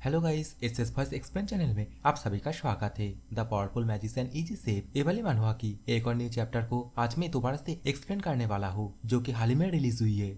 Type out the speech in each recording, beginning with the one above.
Hello guys, it's first explain channel में आप सभी का स्वागत है। द पावरफुल मैजिशियन इजी सेफ एवली मनहुआ की एक और न्यू चैप्टर को आज मैं दोबारा से एक्सप्लेन करने वाला हूँ, जो कि हाल ही में रिलीज हुई है।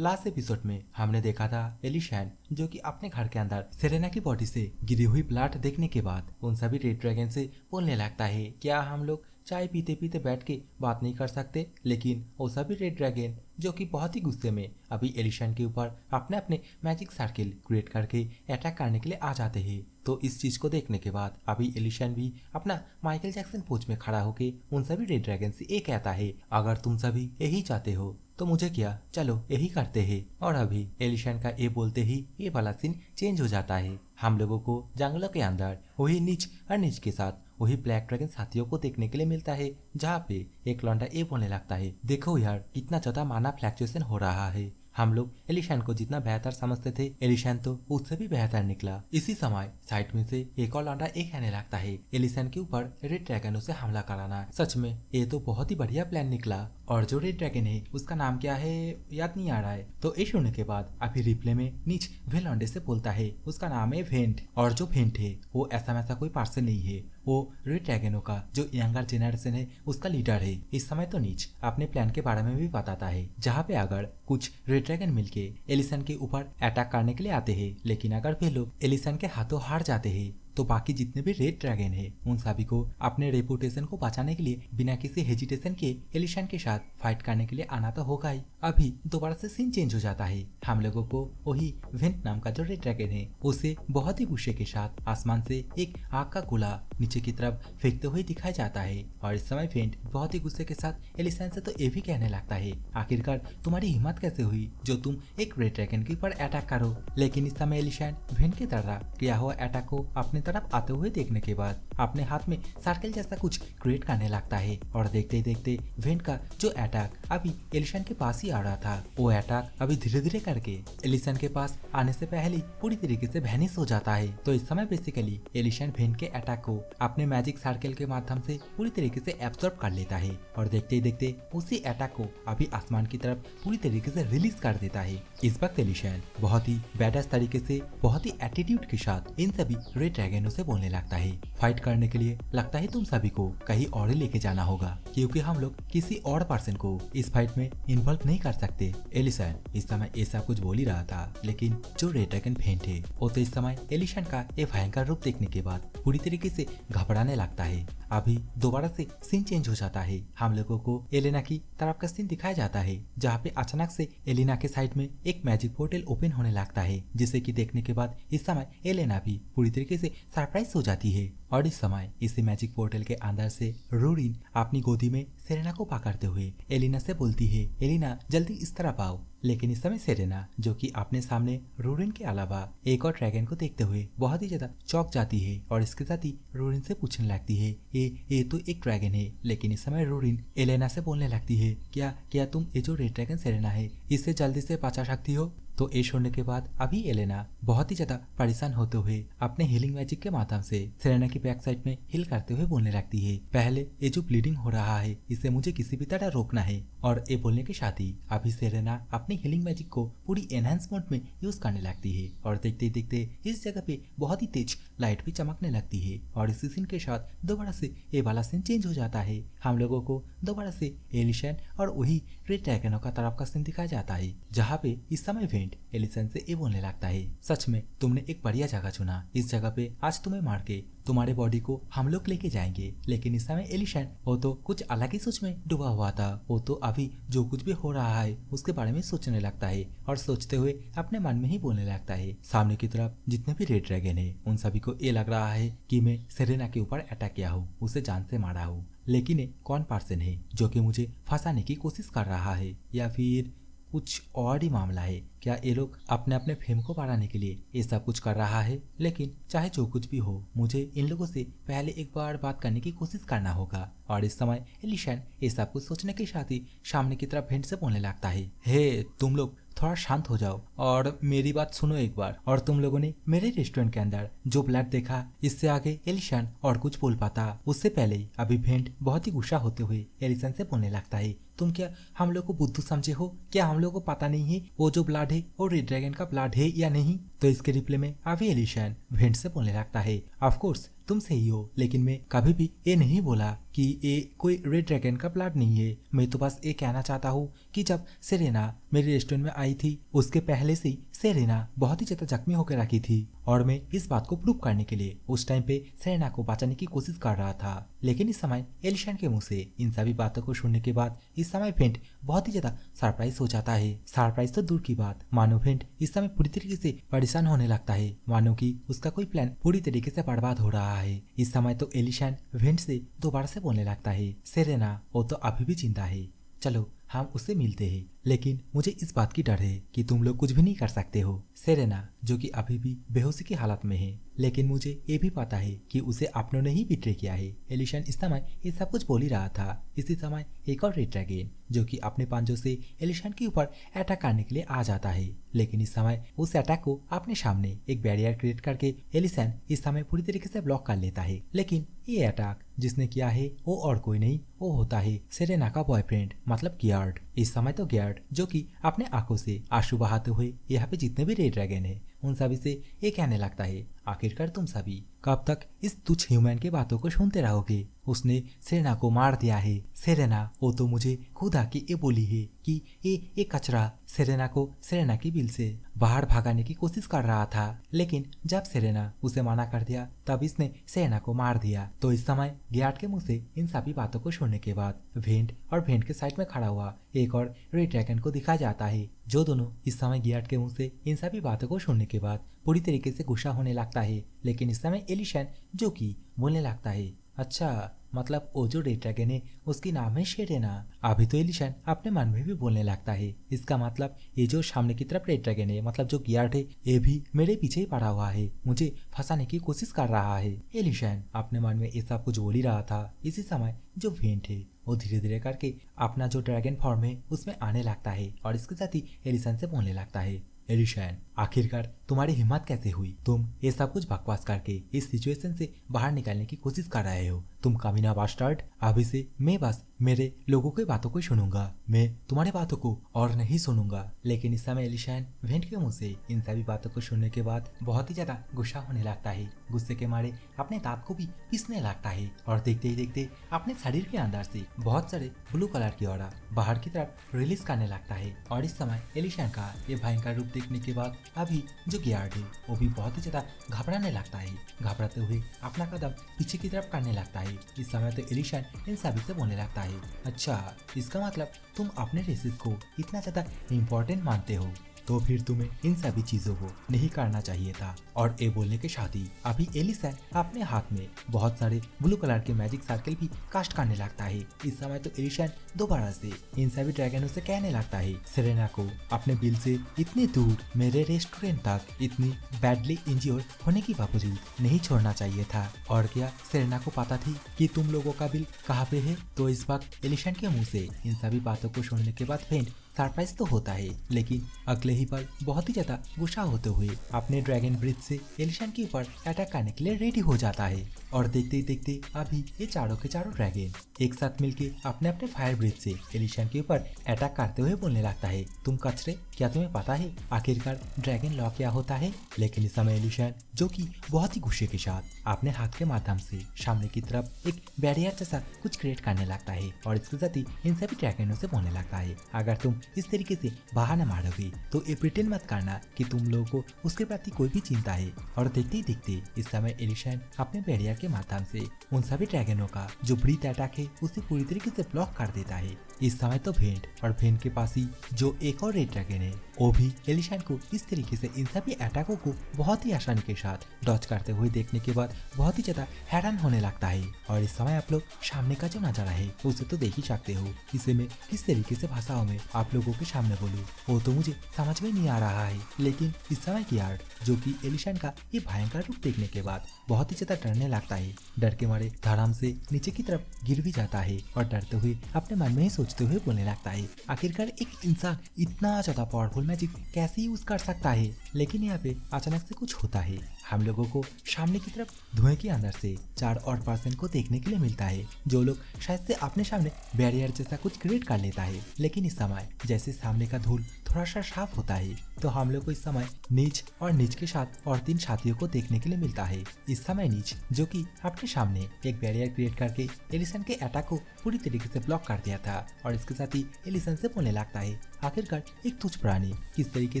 लास्ट एपिसोड में हमने देखा था एलिशन जो कि अपने घर के अंदर सेरेना की बॉडी से गिरी हुई ब्लड देखने के बाद उन सभी रेड ड्रैगन से बोलने लगता है, क्या हम लोग चाय पीते पीते बैठ के बात नहीं कर सकते। लेकिन वो सभी रेड ड्रैगन जो कि बहुत ही गुस्से में अभी एलिशन के ऊपर अपने अपने मैजिक सर्किल क्रिएट करके अटैक करने के लिए आ जाते हैं। तो इस चीज को देखने के बाद अभी एलिशन भी अपना माइकल जैक्सन पोज में खड़ा होके उन सभी रेड ड्रैगन से ये कहता है, अगर तुम सभी यही चाहते हो तो मुझे क्या, चलो यही करते हैं। और अभी एलिशन का ये बोलते ही ये वाला सीन चेंज हो जाता है। हम लोगों को जंगलों के अंदर वही नीच और नीच के साथ वही ब्लैक ड्रैगन साथियों को देखने के लिए मिलता है, जहाँ पे एक लौंडा ये बोलने लगता है, देखो यार कितना ज्यादा माना फ्लैक्चुएशन हो रहा है। हम लोग एलिशन को जितना बेहतर समझते थे, एलिशन तो उससे भी बेहतर निकला। इसी समय साइड में से एक और लौंडा एक कहने लगता है, एलिशन के ऊपर रेड ड्रैगनों से हमला कराना। सच में ये तो बहुत ही बढ़िया प्लान निकला। और जो रेड ड्रैगन है उसका नाम क्या है याद नहीं आ रहा है। तो ये सुनने के बाद अभी रिप्ले में नीच वे लौंडे से बोलता है, उसका नाम है वेंट। और जो वेंट है वो ऐसा वैसा कोई पर्सन नहीं है, वो रेड ड्रैगनों का जो यंगर जेनरेशन है उसका लीडर है। इस समय तो नीच अपने प्लान के बारे में भी बताता है, जहाँ पे अगर कुछ रेड ड्रैगन मिलके एलिसन के ऊपर अटैक करने के लिए आते हैं, लेकिन अगर वे लोग एलिसन के हाथों हार जाते हैं तो बाकी जितने भी रेड ड्रैगन है उन सभी को अपने रेपुटेशन को बचाने के लिए बिना किसी हेजिटेशन के एलिशन के साथ फाइट करने के लिए आना तो होगा ही। अभी दोबारा से सीन चेंज हो जाता है। हम लोगों को वही वेंट नाम का जो रेड ड्रैगन है उसे बहुत ही गुस्से के साथ आसमान से एक आग का गोला नीचे की तरफ फेंकते हुए दिखाया जाता है। और इस समय वेंट बहुत ही गुस्से के साथ एलिशन से तो ये भी कहने लगता है, आखिरकार तुम्हारी हिम्मत कैसे हुई जो तुम एक रेड ड्रैगन के ऊपर अटैक करो। लेकिन इस समय एलिशन वेंट की तरह किया हुआ अटैक को अपने तरफ आते हुए देखने के बाद अपने हाथ में सर्कल जैसा कुछ क्रिएट करने लगता है। और देखते देखते वेंट का जो अटैक अभी एलिशन के पास ही आ रहा था, वो अटैक अभी धीरे धीरे करके एलिशन के पास आने से पहले पूरी तरीके से वैनिश हो जाता है। तो इस समय बेसिकली एलिशन वेंट के अटैक को अपने मैजिक सर्कल के माध्यम से पूरी तरीके से एब्सॉर्ब कर लेता है। और देखते ही देखते उसी अटैक को अभी आसमान की तरफ पूरी तरीके से रिलीज कर देता है। इस वक्त एलिशन बहुत ही बैडस तरीके से बहुत ही एटीट्यूड के साथ इन सभी रेड ड्रैगनों से बोलने लगता है, फाइट करने के लिए लगता है तुम सभी को कहीं और ही लेके जाना होगा, क्योंकि हम लोग किसी और पर्सन को इस फाइट में इन्वॉल्व नहीं कर सकते। एलिशन इस समय ऐसा कुछ बोल ही रहा था, लेकिन जो रेड ड्रैगन वेंट है वो तो इस समय एलिशन का ये भयंकर रूप देखने के बाद पूरी तरीके से घबराने लगता है। अभी दोबारा से सीन चेंज हो जाता है। हम लोगों को एलेना की तरफ का सीन दिखाया जाता है, जहाँ पे अचानक से एलेना के साइड में एक मैजिक पोर्टल ओपन होने लगता है, जिसे कि देखने के बाद इस समय एलेना भी पूरी तरीके से सरप्राइज हो जाती है। और इस समय इसी मैजिक पोर्टल के अंदर से रूरिन अपनी गोदी में सेरेना को पकड़ते हुए एलिना से बोलती है, एलिना जल्दी इस तरफ आओ। लेकिन इस समय सेरेना जो कि अपने सामने रूरिन के अलावा एक और ड्रैगन को देखते हुए बहुत ही ज्यादा चौंक जाती है। और इसके साथ ही रूरिन से पूछने लगती है, ये तो एक ड्रैगन है। लेकिन इस समय रूरिन एलेना से बोलने लगती है, क्या क्या तुम ये जो रेड ड्रैगन सेरेना है इससे जल्दी से बचा सकती हो। तो ये छोड़ने के बाद अभी एलेना बहुत ही ज्यादा परेशान होते हुए अपने हीलिंग मैजिक के माध्यम से सेरेना की बैक साइड में हील करते हुए बोलने लगती है, पहले ये जो ब्लीडिंग हो रहा है इसे मुझे किसी भी तरह रोकना है। और ये बोलने के साथ ही अभी सेरेना अपनी हीलिंग मैजिक को पूरी एनहांस मोड में यूज करने लगती है। और देखते देखते इस जगह पे बहुत ही तेज लाइट भी चमकने लगती है। और इसी सीन के साथ दोबारा से ये वाला सीन चेंज हो जाता है। हम लोगों को दोबारा से एलिशन और वही रेड ड्रैगनों का तरफ का सीन दिखाया जाता है, जहाँ पे इस समय एलिसन से ये बोलने लगता है, सच में तुमने एक बढ़िया जगह चुना। इस जगह पे आज तुम्हें मार के तुम्हारे बॉडी को हम लोग लेके जाएंगे। लेकिन इस समय एलिशन वो तो कुछ अलग ही सोच में डूबा हुआ था। वो तो अभी जो कुछ भी हो रहा है उसके बारे में सोचने लगता है और सोचते हुए अपने मन में ही बोलने लगता है, सामने की तरफ जितने भी रेड ड्रैगन है उन सभी को ये लग रहा है कि मैं सेरेना के ऊपर अटैक किया हूँ, उसे जान से मारा हूँ। लेकिन ये कौन पर्सन है जो कि मुझे फंसाने की कोशिश कर रहा है, या फिर कुछ और ही मामला है। क्या ये लोग अपने अपने फेम को बढ़ाने के लिए ये सब कुछ कर रहा है। लेकिन चाहे जो कुछ भी हो, मुझे इन लोगों से पहले एक बार बात करने की कोशिश करना होगा। और इस समय एलिशन ये सब कुछ सोचने के साथ ही सामने की तरफ भेंट से बोलने लगता है, हे तुम लोग थोड़ा शांत हो जाओ और मेरी बात सुनो एक बार। और तुम लोगों ने मेरे रेस्टोरेंट के अंदर जो ब्लड देखा, इससे आगे एलिशन और कुछ बोल पाता उससे पहले अभी भेंट बहुत ही गुस्सा होते हुए एलिशन से बोलने लगता है, तुम क्या हम लोग को बुद्धू समझे हो? क्या हम लोग को पता नहीं है वो जो ब्लड है वो रेड ड्रैगन का ब्लड है या नहीं? तो इसके रिप्लाई में अभी एलिशन वेंट से बोलने लगता है, ऑफ कोर्स तुम सही हो, लेकिन मैं कभी भी ये नहीं बोला कि ये कोई रेड ड्रैगन का प्लाट नहीं है। मैं तो बस ये कहना चाहता हूँ कि जब सेरेना मेरे रेस्टोरेंट में आई थी उसके पहले से सेरेना बहुत ही ज्यादा जख्मी होकर रखी थी और मैं इस बात को प्रूव करने के लिए उस टाइम पे सेरेना को बचाने की कोशिश कर रहा था। लेकिन इस समय एलिशन के मुंह से इन सभी बातों को सुनने के बाद इस समय वेंट बहुत ही ज्यादा सरप्राइज हो जाता है। सरप्राइज तो दूर की बात, मानो वेंट इस समय पूरी तरीके से परेशान होने लगता है, मानो कि उसका कोई प्लान पूरी तरीके से बर्बाद हो रहा है। इस समय तो एलिशन वेंट से दोबारा से बोलने लगता है, सेरेना वो तो अभी भी जिंदा है, चलो हम उससे मिलते हैं, लेकिन मुझे इस बात की डर है कि तुम लोग कुछ भी नहीं कर सकते हो। सेरेना जो कि अभी भी बेहोशी की हालत में है, लेकिन मुझे ये भी पता है कि उसे अपनों ने ही बिट्रे किया है। एलिशन इस समय ये सब कुछ बोल ही रहा था। इसी समय एक और रेड ड्रैगन जो कि अपने पंजों से एलिशन के ऊपर अटैक करने के लिए आ जाता है, लेकिन इस समय उस अटैक को अपने सामने एक बैरियर क्रिएट करके एलिशन इस समय पूरी तरीके से ब्लॉक कर लेता है। लेकिन ये अटैक जिसने किया है वो और कोई नहीं, वो होता है सेरेना का बॉयफ्रेंड मतलब गियार्ड। इस समय तो गियार्ड जो कि अपने आंखों से आंसू बहाते हुए यहाँ पे जितने भी रेड ड्रैगन है उन सभी से ये कहने लगता है, आखिरकार तुम सभी कब तक इस तुच्छ ह्यूमन की बातों को सुनते रहोगे? उसने सेरेना को मार दिया है। सेरेना वो तो मुझे खुद आके ये बोली है कि ये कचरा सेरेना को सेरेना की बिल से बाहर भगाने की कोशिश कर रहा था, लेकिन जब सेरेना उसे मना कर दिया तब इसने सेरेना को मार दिया। तो इस समय गियार्ड के मुंह से इन सभी बातों को सुनने के बाद वेंट और वेंट के साइड में खड़ा हुआ एक और रेड ड्रैगन को दिखाया जाता है, जो दोनों इस समय गियार्ड के मुंह से इन सभी बातों को सुनने के बाद पूरी तरीके से गुस्सा होने लगता है। लेकिन इस समय एलिशन जो कि बोलने लगता है, अच्छा मतलब वो जो रेड ड्रैगन है उसकी नाम है सेरेना। अभी तो एलिशन अपने मन में भी बोलने लगता है, इसका मतलब ये जो सामने की तरफ रेड ड्रैगन है मतलब जो गियार्ड है ये भी मेरे पीछे ही पड़ा हुआ है, मुझे फंसाने की कोशिश कर रहा है। एलिशन अपने मन में ये सब कुछ बोल ही रहा था। इसी समय जो वेंट है वो धीरे धीरे करके अपना जो ड्रैगन फॉर्म है उसमें आने लगता है और इसके साथ ही एलिशन से बोलने लगता है, एलिशन आखिरकार तुम्हारी हिम्मत कैसे हुई? तुम ये सब कुछ बकवास करके इस सिचुएशन से बाहर निकलने की कोशिश कर रहे हो, तुम कमीना बास्टर्ड। अभी से मैं बस मेरे लोगों की बातों को सुनूंगा, मैं तुम्हारे बातों को और नहीं सुनूंगा। लेकिन इस समय एलिशन वेंट के मुंह से इन सभी बातों को सुनने के बाद बहुत ही ज्यादा गुस्सा होने लगता है। गुस्से के मारे अपने दांत को भी पीसने लगता है और देखते ही देखते अपने शरीर के अंदर से बहुत सारे ब्लू कलर की ऑरा बाहर की तरफ रिलीज करने लगता है। और इस समय एलिशन का ये भयंकर रूप देखने के बाद अभी जो गियार्ड है वो भी बहुत ही ज्यादा घबराने लगता है। घबराते हुए अपना कदम पीछे की तरफ करने लगता है। इस समय तो एलिशन इन सभी से बोलने लगता है, अच्छा इसका मतलब तुम अपने रेसेस को इतना ज्यादा इम्पोर्टेंट मानते हो, तो फिर तुम्हें इन सभी चीजों को नहीं करना चाहिए था। और ये बोलने के साथ ही अभी एलिशन अपने हाथ में बहुत सारे ब्लू कलर के मैजिक सर्कल भी कास्ट करने लगता है। इस समय तो एलिशन दोबारा से इन सभी ड्रैगनों से कहने लगता है, सेरेना को अपने बिल से इतनी दूर मेरे रेस्टोरेंट तक इतनी बैडली इंज्योर होने के बावजूद नहीं छोड़ना चाहिए था। और क्या सेरेना को पता थी कि तुम लोगों का बिल कहाँ पे है? तो इस वक्त एलिशन के मुंह से इन सभी बातों को सुनने के बाद वेंट सरप्राइज तो होता है, लेकिन अगले ही पल बहुत ही ज्यादा गुस्सा होते हुए अपने ड्रैगन ब्रिज से एलिशन के ऊपर अटैक करने के लिए रेडी हो जाता है। और देखते ही देखते अभी ये चारों के चारों ड्रैगन एक साथ मिलके अपने अपने फायर ब्रिज से एलिशन के ऊपर अटैक करते हुए बोलने लगता है, तुम कचरे, क्या तुम्हें पता है आखिरकार ड्रैगन लॉ क्या होता है? लेकिन इस समय एलिशन जो कि बहुत ही गुस्से के साथ अपने हाथ के माध्यम से सामने की तरफ एक बैरियर जैसा कुछ क्रिएट करने लगता है और इसके साथ ही इन सभी ड्रैगनों से बोलने लगता है, अगर तुम इस तरीके से बहाना मारोगे तो ये प्रिटेंड मत करना कि तुम लोगों को उसके प्रति कोई भी चिंता है। और देखते ही देखते इस समय एलिशन अपने बैरियर के माध्यम से उन सभी ड्रैगनों का जो ब्रीथ अटैक है उसे पूरी तरीके से ब्लॉक कर देता है। इस समय तो वेंट और वेंट के पास ही जो एक और रेड ड्रैगन है वो भी एलिशन को इस तरीके से इन सभी अटैकों को बहुत ही आसानी के साथ डॉज करते हुए देखने के बाद बहुत ही ज्यादा हैरान होने लगता है। और इस समय आप लोग सामने का जो नजारा है उसे तो देख ही सकते हो, इसे मैं किस तरीके से भाषाओं में आप लोगों के सामने बोलूं वो तो मुझे समझ में नहीं आ रहा है। लेकिन इस समय की आर्ट जो कि एलिशन का ये भयंकर रूप देखने के बाद बहुत ही ज्यादा डरने लगता है। डर के मारे धड़ाम से नीचे की तरफ गिर भी जाता है और डरते हुए अपने मन में ही सोचते हुए बोलने लगता है, आखिरकार एक इंसान इतना ज्यादा पावरफुल मैजिक कैसे यूज कर सकता है? लेकिन यहाँ पे अचानक से कुछ होता है। हम लोगों को सामने की तरफ धुएं के अंदर से 4 और पर्सन को देखने के लिए मिलता है, जो लोग शायद से अपने सामने बैरियर जैसा कुछ क्रिएट कर लेता है। लेकिन इस समय जैसे सामने का धूल थोड़ा सा साफ होता है तो हम लोग को इस समय नीच और नीच के साथ और 3 साथियों को देखने के लिए मिलता है। इस समय नीच जो कि अपने सामने एक बैरियर क्रिएट करके एलिसन के अटैक को पूरी तरीके से ब्लॉक कर दिया था और इसके साथ ही एलिसन से बोलने लगता है आखिरकार एक तुच्छ प्राणी किस तरीके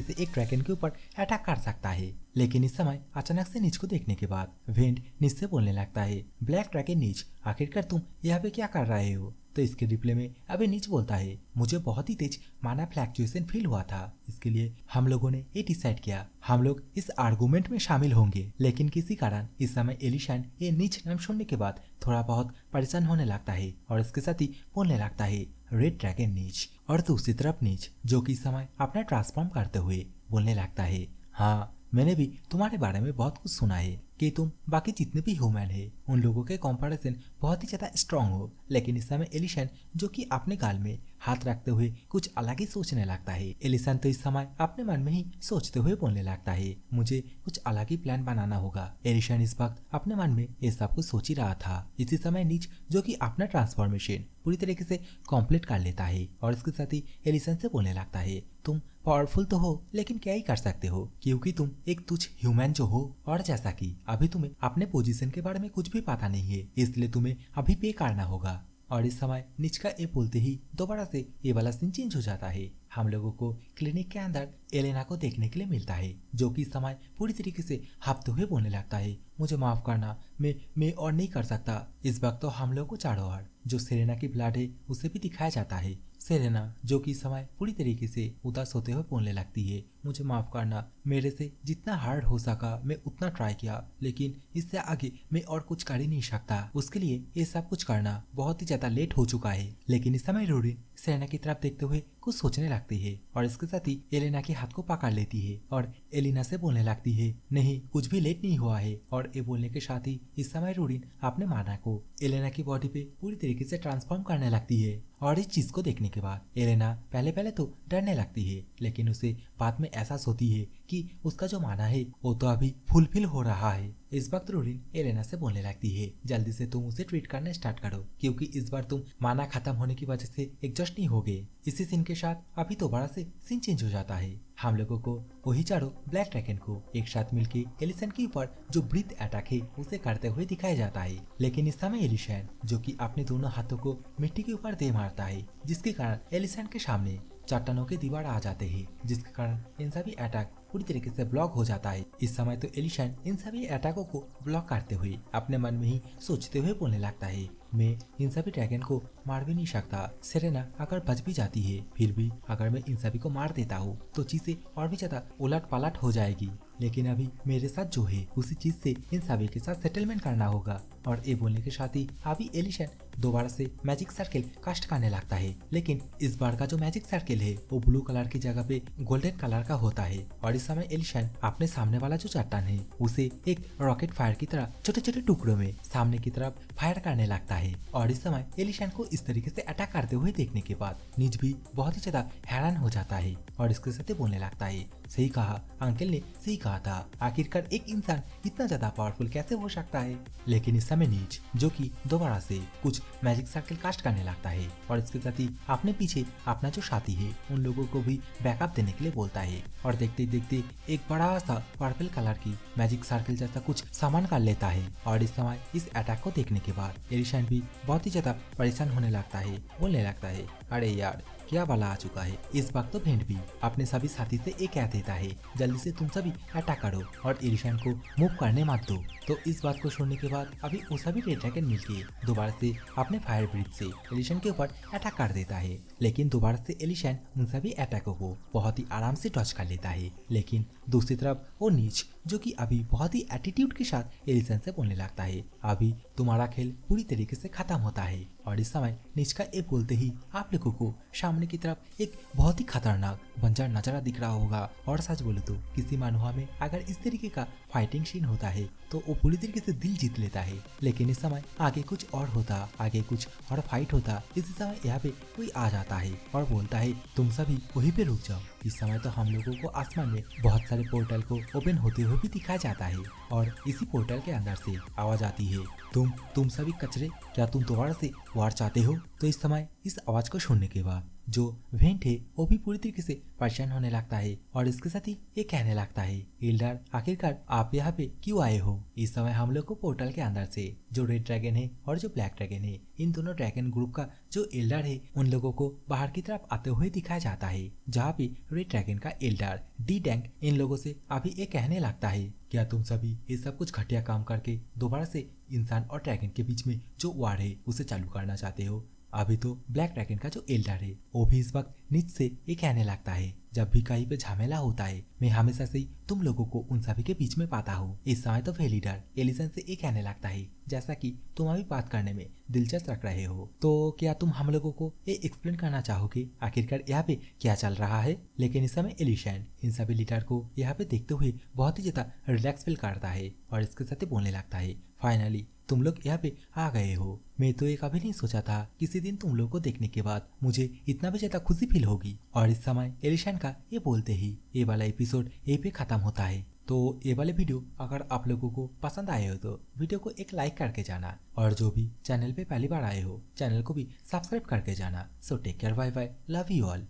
से एक ड्रैगन के ऊपर अटैक कर सकता है। लेकिन इस समय अचानक से नीच को देखने के बाद वेंट नीच से बोलने लगता है ब्लैक ड्रैगन नीच, आखिरकार तुम यहाँ पे क्या कर रहे हो। तो इसके रिप्लाई में अभी नीच बोलता है मुझे बहुत ही तेज माना फ्लैक्चुएशन फील हुआ था, इसके लिए हम लोगों ने ये डिसाइड किया हम लोग इस आर्गुमेंट में शामिल होंगे। लेकिन किसी कारण इस समय एलिशन ये नीच नाम सुनने के बाद थोड़ा बहुत परेशान होने लगता है और इसके साथ ही बोलने लगता है रेड ड्रैगन नीच। और दूसरी तरफ नीच जो कि इस समय अपना ट्रांसफॉर्म करते हुए बोलने लगता है हाँ मैंने भी तुम्हारे बारे में बहुत कुछ सुना है कि तुम बाकी जितने भी ह्यूमन है उन लोगों के कंपैरिजन बहुत ही ज्यादा स्ट्रांग हो। लेकिन इस समय एलिशन जो कि अपने गाल में हाथ रखते हुए कुछ अलग ही सोचने लगता है। एलिशन तो इस समय अपने मन में ही सोचते हुए बोलने लगता है मुझे कुछ अलग ही प्लान बनाना होगा। एलिशन इस वक्त अपने मन में ये सब कुछ सोच ही रहा था। इसी समय नीच जो कि अपना ट्रांसफॉर्मेशन पूरी तरीके से कंप्लीट कर लेता है और इसके साथ ही एलिशन से बोलने लगता है तुम पावरफुल तो हो लेकिन क्या ही कर सकते हो क्योंकि तुम एक तुच्छ ह्यूमन जो हो और जैसा कि अभी तुम्हें अपने पोजीशन के बारे में कुछ भी पता नहीं है इसलिए तुम्हें अभी पे करना होगा। और इस समय नीच का ये बोलते ही दोबारा से ये वाला सीन चेंज हो जाता है। हम लोगों को क्लिनिक के अंदर एलेना को देखने के लिए मिलता है जो कि इस समय पूरी तरीके से हाफते हुए बोलने लगता है मुझे माफ करना मैं और नहीं कर सकता। इस वक्त तो हम लोगों को चारों ओर जो सेरेना की ब्लड है उसे भी दिखाया जाता है। सेरेना जो कि इस समय पूरी तरीके से उदास होते हुए बोलने लगती है मुझे माफ करना, मेरे से जितना हार्ड हो सका मैं उतना ट्राई किया लेकिन इससे आगे मैं और कुछ कर ही नहीं सकता। उसके लिए ये सब कुछ करना बहुत ही ज्यादा लेट हो चुका है। लेकिन इस समय रोरिन सेरेना की तरफ देखते हुए कुछ सोचने लगती है और इसके साथ ही एलेना के हाथ को पकड़ लेती है और एलिना से बोलने लगती है नहीं कुछ भी लेट नहीं हुआ है। और ये बोलने के साथ ही इस समय रोरिन अपने माना को एलेना की बॉडी पे पूरी तरीके से ट्रांसफॉर्म करने लगती है। और इस चीज को देखने के बाद एलेना पहले तो डरने लगती है लेकिन उसे बाद में एहसास होती है कि उसका जो माना है वो तो अभी फुलफिल हो रहा है। इस वक्त रोरिन एलेना से बोलने लगती है जल्दी से तुम उसे ट्रीट करना स्टार्ट करो क्योंकि इस बार तुम माना खत्म होने की वजह से एडजस्ट नहीं हो गए। इसी सीन के साथ अभी दोबारा से सीन चेंज हो जाता है। हम लोगों को वही चारों ब्लैक ड्रैगन को एक साथ मिलके एलिशन के ऊपर जो ब्रीथ अटैक है उसे करते हुए दिखाया जाता है। लेकिन इस समय एलिशन जो कि अपने दोनों हाथों को मिट्टी के ऊपर दे मारता है जिसके कारण एलिशन के सामने चट्टानों के दीवार आ जाते हैं जिसके कारण इन सभी अटैक पूरी तरीके से ब्लॉक हो जाता है। इस समय तो एलिशन इन सभी अटैकों को ब्लॉक करते हुए अपने मन में ही सोचते हुए बोलने लगता है मैं इन सभी ड्रैगन को मार भी नहीं सकता। सेरेना अगर बच भी जाती है फिर भी अगर मैं इन सभी को मार देता हूँ तो चीजें और भी ज्यादा उलट पलट हो जाएगी। लेकिन अभी मेरे साथ जो है उसी चीज से इन सभी के साथ सेटलमेंट करना होगा। और ये बोलने के साथ ही अभी एलिशन दोबारा से मैजिक सर्किल कास्ट करने लगता है लेकिन इस बार का जो मैजिक सर्किल है वो ब्लू कलर की जगह पे गोल्डन कलर का होता है। और इस समय एलिशन अपने सामने वाला जो चट्टान है उसे एक रॉकेट फायर की तरह छोटे छोटे टुकड़ों में सामने की तरफ फायर करने लगता है। और इस समय एलिशन को इस तरीके से अटैक करते हुए देखने के बाद नीच भी बहुत ही ज्यादा हैरान हो जाता है और इसके साथ बोलने लगता है सही कहा, अंकल ने सही कहा था, आखिरकार एक इंसान इतना ज्यादा पावरफुल कैसे हो सकता है। लेकिन इस समय नीच जो कि दोबारा से कुछ मैजिक सर्किल कास्ट करने लगता है और इसके साथ ही अपने पीछे अपना जो साथी है उन लोगों को भी बैकअप देने के लिए बोलता है। और देखते देखते एक बड़ा सा पर्पल कलर की मैजिक सर्किल जैसा कुछ सामान कर लेता है। और इस समय इस अटैक को देखने के बाद एलिशन भी बहुत ही ज्यादा परेशान होने लगता है, बोलने लगता है अरे यार क्या भला आ चुका है। इस वक्त तो भेंट भी अपने सभी साथी से एक कह देता है जल्दी से तुम सभी अटैक करो और एलिशन को मूव करने मत दो। तो इस बात को सुनने के बाद अभी वो सभी रेड ड्रैगन मिलके दोबारा से अपने फायर ब्रीथ से एलिशन के ऊपर अटैक कर देता है। लेकिन दोबारा से एलिशन उन सभी अटैकों को बहुत ही आराम से डॉज कर लेता है। लेकिन दूसरी तरफ वो नीच जो कि अभी बहुत ही एटीट्यूड के साथ एलिशन से बोलने लगता है अभी तुम्हारा खेल पूरी तरीके से खत्म होता है। और इस समय नीच का ये बोलते ही आप लोगों को सामने की तरफ एक बहुत ही खतरनाक बंजर नजारा दिख रहा होगा। और सच बोले तो किसी मानुहा में अगर इस तरीके का फाइटिंग सीन होता है तो वो पूरी तरीके से दिल जीत लेता है। लेकिन इस समय आगे कुछ और होता, आगे कुछ और फाइट होता। इसी समय यहाँ पे कोई आ जाता है और बोलता है तुम सभी वहीं पे रुक जाओ। इस समय तो हम लोगों को आसमान में बहुत सारे पोर्टल को ओपन होते हुए भी दिखाया जाता है और इसी पोर्टल के अंदर से आवाज आती है, तुम सभी कचरे, क्या तुम दोबारा से वार चाहते हो? तो इस समय इस आवाज को सुनने के बाद जो वेंट है वो भी पूरी तरीके से परेशान होने लगता है और इसके साथ ही ये कहने लगता है, एल्डर आखिरकार आप यहाँ पे क्यों आए हो? इस समय हम लोग को पोर्टल के अंदर से जो रेड ड्रैगन है और जो ब्लैक ड्रैगन है, इन दोनों ड्रैगन ग्रुप का जो एल्डर है उन लोगों को बाहर की तरफ आते हुए दिखाया जाता है। जहाँ पे रेड ड्रैगन का एल्डर डी डैंक इन लोगों से अभी ये कहने लगता है, क्या तुम सभी ये सब कुछ घटिया काम करके दोबारा से इंसान और ड्रैगन के बीच में जो वार है उसे चालू करना चाहते हो? अभी तो ब्लैक ड्रैगन का जो एल्डर है वो भी इस वक्त नीच से ये कहने लगता है, जब भी कहीं पे झमेला होता है मैं हमेशा से ही तुम लोगों को उन सभी के बीच में पाता हूँ। इस समय तो वेलीडर एलिसन से ये कहने लगता है, जैसा कि तुम अभी बात करने में दिलचस्प रख रहे हो तो क्या तुम हम लोगों को ये एक्सप्लेन करना चाहोगे आखिरकार यहाँ पे क्या चल रहा है? लेकिन इस समय एलिशन इन सभी लीडर को यहाँ पे देखते हुए बहुत ही ज्यादा रिलैक्स फील करता है और इसके साथ ही बोलने लगता है, फाइनली तुम लोग यहाँ पे आ गए हो। मैं तो ये कभी नहीं सोचा था किसी दिन तुम लोग को देखने के बाद मुझे इतना भी ज्यादा खुशी फील होगी। और इस समय एलिशन का ये बोलते ही ये वाला एपिसोड यहीं पे खत्म होता है। तो ये वाले वीडियो अगर आप लोगों को पसंद आए हो तो वीडियो को एक लाइक करके जाना और जो भी चैनल पे पहली बार आए हो चैनल को भी सब्सक्राइब करके जाना। So take care, bye bye, love you all.